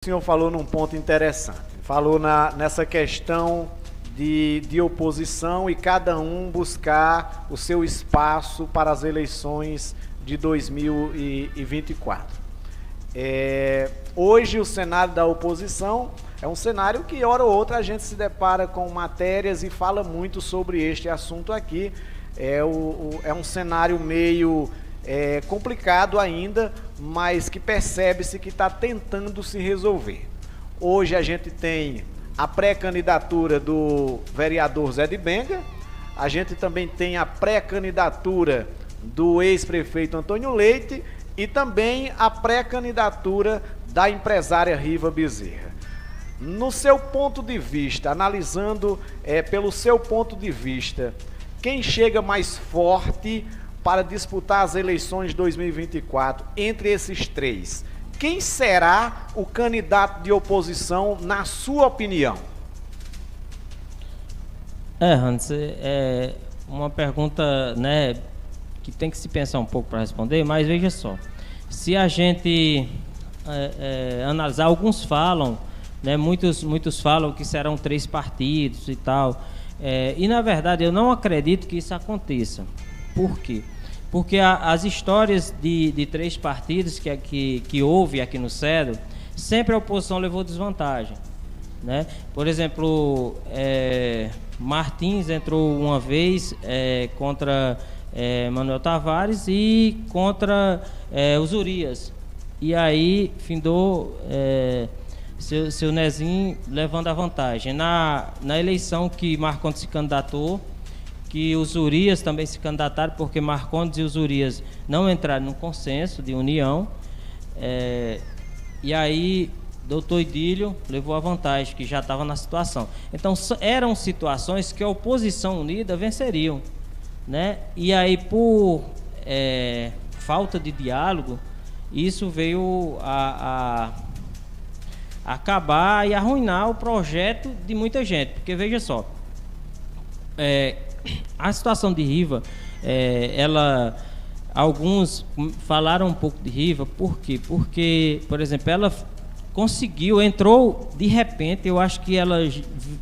O senhor falou num ponto interessante, falou nessa questão de oposição e cada um buscar o seu espaço para as eleições de 2024. Hoje o cenário da oposição é um cenário que hora ou outra a gente se depara com matérias e fala muito sobre este assunto aqui. É um cenário meio complicado ainda, mas que percebe-se que está tentando se resolver. Hoje a gente tem a pré-candidatura do vereador Zé de Benga, a gente também tem a pré-candidatura do ex-prefeito Antônio Leite e também a pré-candidatura da empresária Riva Bezerra. No seu ponto de vista, analisando pelo seu ponto de vista, quem chega mais forte para disputar as eleições de 2024 entre esses três? Quem será o candidato de oposição, na sua opinião? Hans, é uma pergunta, né, que tem que se pensar um pouco para responder, mas veja só, se a gente analisar, alguns falam, né, muitos falam que serão 3 partidos e tal, e na verdade eu não acredito que isso aconteça. Por quê? Porque as histórias de 3 partidos que houve aqui no Cedro, sempre a oposição levou desvantagem, né? Por exemplo, Martins entrou uma vez contra Manuel Tavares e contra os Urias. E aí findou seu Nezinho levando a vantagem. Na eleição que Marcondes se candidatou, que os Urias também se candidataram, porque Marcondes e os Urias não entraram num consenso de união, e aí doutor Idílio levou a vantagem, que já estava na situação. Então eram situações que a oposição unida venceriam, né? E aí por falta de diálogo, isso veio a acabar e arruinar o projeto de muita gente, porque veja só, a situação de Riva, alguns falaram um pouco de Riva, por quê? Porque, por exemplo, ela entrou de repente, eu acho que ela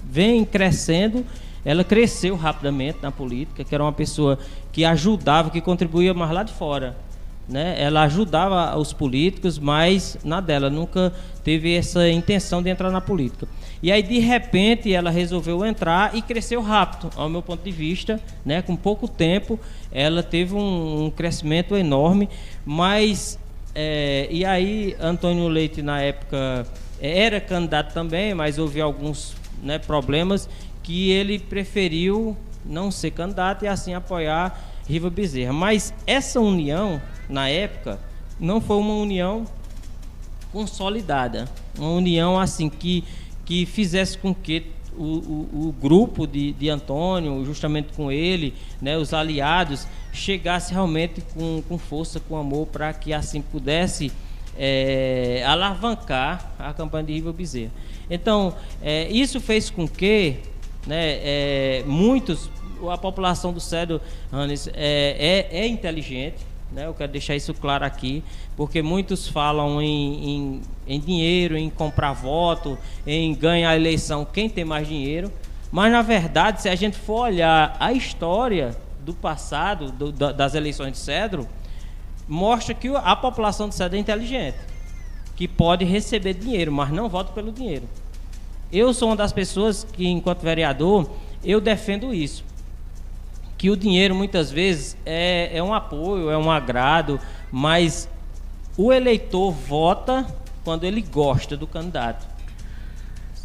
vem crescendo, ela cresceu rapidamente na política, que era uma pessoa que ajudava, que contribuía mais lá de fora, né? Ela ajudava os políticos, mas na dela, nunca teve essa intenção de entrar na política. E aí, de repente, ela resolveu entrar e cresceu rápido, ao meu ponto de vista, né? Com pouco tempo, ela teve um crescimento enorme, mas... e aí, Antônio Leite, na época, era candidato também, mas houve alguns, né, problemas, que ele preferiu não ser candidato e, assim, apoiar Riva Bezerra. Mas essa união, na época, não foi uma união consolidada, uma união, assim, que fizesse com que o grupo de Antônio, justamente com ele, né, os aliados, chegasse realmente com força, com amor, para que assim pudesse alavancar a campanha de Riva Bezerra. Então, isso fez com que, né, a população do Cedro, Hannes, é inteligente, né? Eu quero deixar isso claro aqui, porque muitos falam em dinheiro, em comprar voto, em ganhar a eleição quem tem mais dinheiro, mas na verdade, se a gente for olhar a história do passado, das eleições de Cedro, mostra que a população de Cedro é inteligente, que pode receber dinheiro, mas não vota pelo dinheiro. Eu sou uma das pessoas que, enquanto vereador, eu defendo isso, que o dinheiro muitas vezes é um apoio, é um agrado, mas o eleitor vota quando ele gosta do candidato,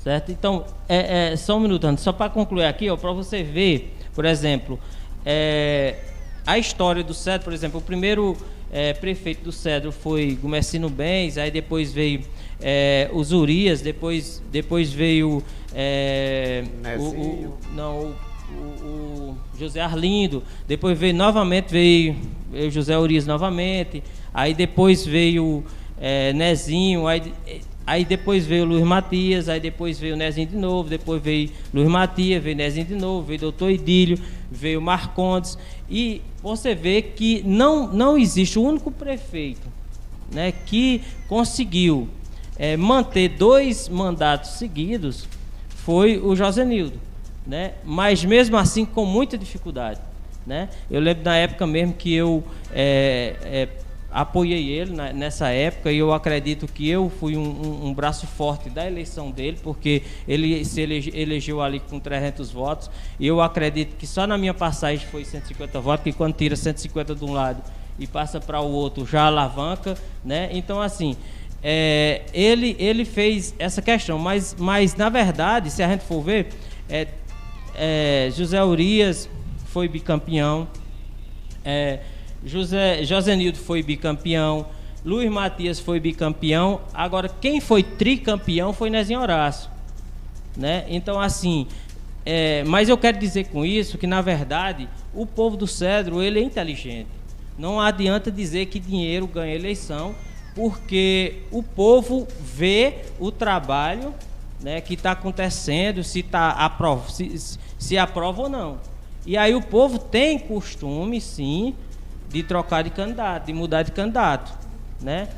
certo? Então, só um minuto, antes, só para concluir aqui, para você ver, por exemplo, a história do Cedro. Por exemplo, o primeiro prefeito do Cedro foi Gumercino Bens, aí depois veio os Urias, depois veio o José Arlindo, depois veio José Urias novamente, aí depois veio Nezinho, aí depois veio Luiz Matias, aí depois veio Nezinho de novo, depois veio Luiz Matias, veio Nezinho de novo, veio doutor Idílio, veio Marcondes, e você vê que não existe o único prefeito, né, que conseguiu manter 2 mandatos seguidos foi o Josenildo, né? Mas mesmo assim com muita dificuldade, né? Eu lembro da época mesmo que eu apoiei ele nessa época, e eu acredito que eu fui um braço forte da eleição dele, porque ele se elegeu ali com 300 votos, e eu acredito que só na minha passagem foi 150 votos, que quando tira 150 de um lado e passa para o outro já alavanca, né? Então assim, ele fez essa questão, mas na verdade, se a gente for ver, José Urias foi bicampeão, Josenildo foi bicampeão, Luiz Matias foi bicampeão. Agora, quem foi tricampeão foi Nezinho Horácio, né? Então, assim, mas eu quero dizer com isso que, na verdade, o povo do Cedro, ele é inteligente. Não adianta dizer que dinheiro ganha eleição, porque o povo vê o trabalho, né, que está acontecendo, se aprova ou não. E aí o povo tem costume, sim, de trocar de candidato, de mudar de candidato, né?